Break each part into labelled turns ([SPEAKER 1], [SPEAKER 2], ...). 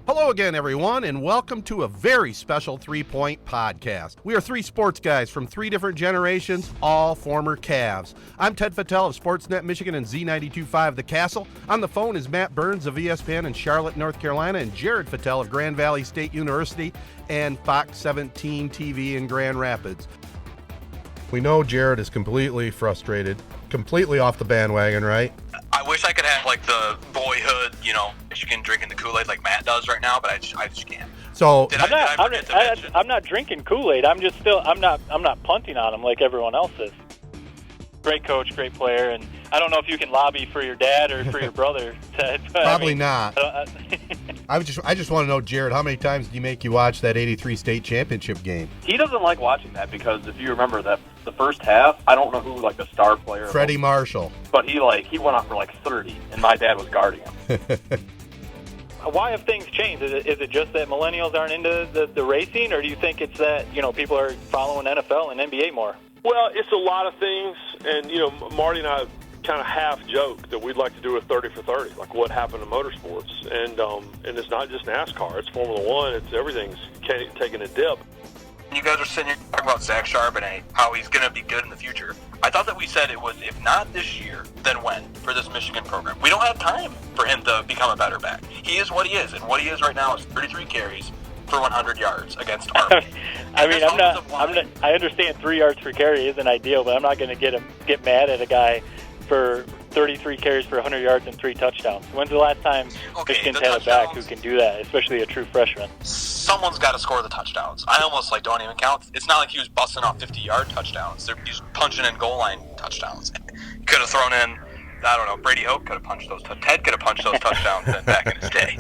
[SPEAKER 1] Hello again, everyone, and welcome to a very special 3-Point podcast. We are three sports guys from three different generations, all former Cavs. I'm Ted Fattel of Sportsnet Michigan and Z92.5 The Castle. On the phone is Matt Burns of ESPN in Charlotte, North Carolina, and Jared Fattel of Grand Valley State University and Fox 17 TV in Grand Rapids. We know Jared is completely frustrated, completely off the bandwagon, right?
[SPEAKER 2] I wish I could have like the boyhood, Michigan drinking the Kool-Aid like Matt does right now, but I just can't.
[SPEAKER 1] So
[SPEAKER 3] I'm not drinking Kool-Aid. I'm not punting on him like everyone else is. Great coach, great player, and I don't know if you can lobby for your dad or for your brother, Ted.
[SPEAKER 1] Probably not. I just want to know, Jared, how many times did he make you watch that '83 state championship game?
[SPEAKER 4] He doesn't like watching that because if you remember that the first half, I don't know who the star player
[SPEAKER 1] Freddie Marshall.
[SPEAKER 4] But he went off for 30, and my dad was guarding him.
[SPEAKER 3] Why have things changed? Is it just that millennials aren't into the racing, or do you think it's that people are following NFL and NBA more?
[SPEAKER 5] Well, it's a lot of things, and Marty and I kind of half joke that we'd like to do a 30 for 30, like what happened in motorsports, and it's not just NASCAR, it's Formula One, it's everything's taking a dip.
[SPEAKER 2] You guys are sitting here talking about Zach Charbonnet, how he's going to be good in the future. I thought that we said it was, if not this year, then when, for this Michigan program. We don't have time for him to become a better back. He is what he is, and what he is right now is 33 carries for 100 yards against Army.
[SPEAKER 3] I understand 3 yards per carry isn't ideal, but I'm not going to get mad at a guy for 33 carries for 100 yards and 3 touchdowns. When's the last time Michigan's had a back who can do that, especially a true freshman?
[SPEAKER 2] Someone's got to score the touchdowns. I almost don't even count. It's not like he was busting off 50-yard touchdowns. He's punching in goal line touchdowns. Could have thrown in, I don't know, Brady Hoke could have punched those. Ted could have punched those touchdowns back in his day.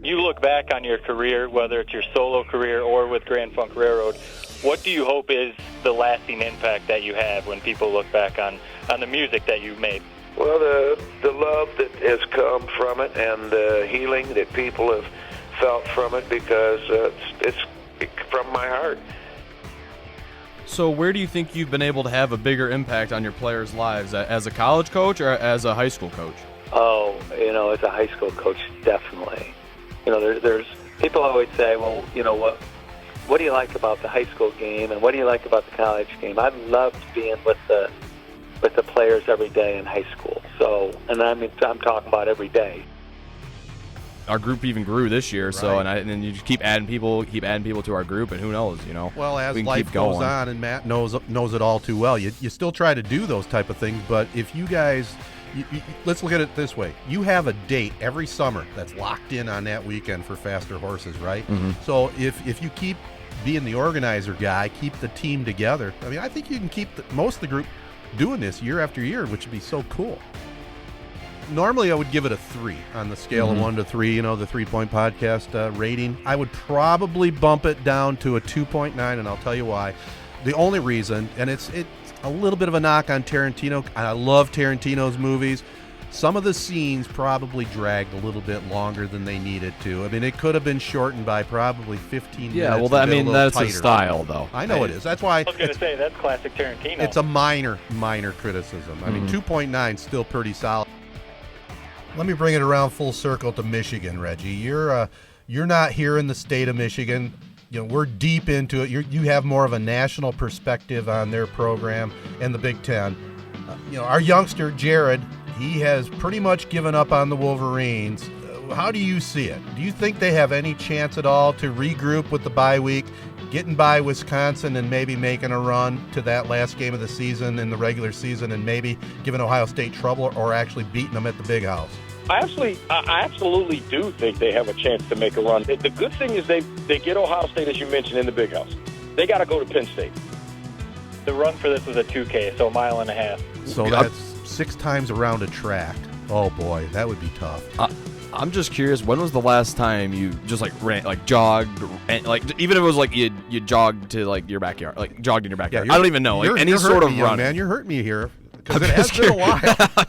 [SPEAKER 3] You look back on your career, whether it's your solo career or with Grand Funk Railroad, what do you hope is the lasting impact that you have when people look back on the music that you've made?
[SPEAKER 6] Well, the love that has come from it and the healing that people have felt from it, because it's from my heart.
[SPEAKER 7] So where do you think you've been able to have a bigger impact on your players' lives, as a college coach or as a high school coach?
[SPEAKER 8] Oh, as a high school coach, definitely. There's people always say, well, what do you like about the high school game and what do you like about the college game? I loved being with the players every day in high school. So, and I'm talking about every day.
[SPEAKER 7] Our group even grew this year, so
[SPEAKER 1] Right.
[SPEAKER 7] and then you just keep adding people to our group, and who knows,
[SPEAKER 1] Well, as
[SPEAKER 7] we can
[SPEAKER 1] life
[SPEAKER 7] keep
[SPEAKER 1] goes
[SPEAKER 7] going.
[SPEAKER 1] on, and Matt knows it all too well, you still try to do those type of things, but if you guys, let's look at it this way. You have a date every summer that's locked in on that weekend for Faster Horses, right?
[SPEAKER 7] Mm-hmm.
[SPEAKER 1] So if you keep being the organizer guy, keep the team together, I think you can keep most of the group doing this year after year, which would be so cool. Normally, I would give it a 3 on the scale of 1 to 3, the 3-Point podcast rating. I would probably bump it down to a 2.9, and I'll tell you why. The only reason, and it's a little bit of a knock on Tarantino. I love Tarantino's movies. Some of the scenes probably dragged a little bit longer than they needed to. It could have been shortened by probably 15 minutes.
[SPEAKER 7] Yeah, well, that's his style, though.
[SPEAKER 1] I know it is. That's why
[SPEAKER 3] I was going to say, that's classic Tarantino.
[SPEAKER 1] it's a minor criticism. 2.9 still pretty solid. Let me bring it around full circle to Michigan, Reggie. You're not here in the state of Michigan. We're deep into it. You have more of a national perspective on their program and the Big Ten. Our youngster, Jared, he has pretty much given up on the Wolverines. How do you see it? Do you think they have any chance at all to regroup with the bye week, getting by Wisconsin and maybe making a run to that last game of the season in the regular season and maybe giving Ohio State trouble or actually beating them at the Big House?
[SPEAKER 5] I absolutely do think they have a chance to make a run. The good thing is they get Ohio State, as you mentioned, in the Big House. They got to go to Penn State.
[SPEAKER 3] The run for this was a 2K, so a mile and a half.
[SPEAKER 1] So that's 6 times around a track. Oh boy, that would be tough.
[SPEAKER 7] I'm just curious, when was the last time you just ran, jogged, and even if it was you jogged to your backyard, jogged in your backyard? I don't even know, any sort of run.
[SPEAKER 1] Man, you're hurting me here. Because it has been a while.
[SPEAKER 7] I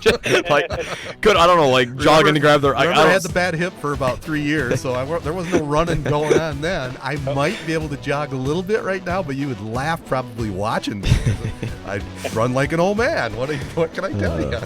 [SPEAKER 7] don't know, jogging to grab their...
[SPEAKER 1] I had the bad hip for about 3 years, so there was no running going on then. I might be able to jog a little bit right now, but you would laugh probably watching me. I run like an old man. What can I tell you?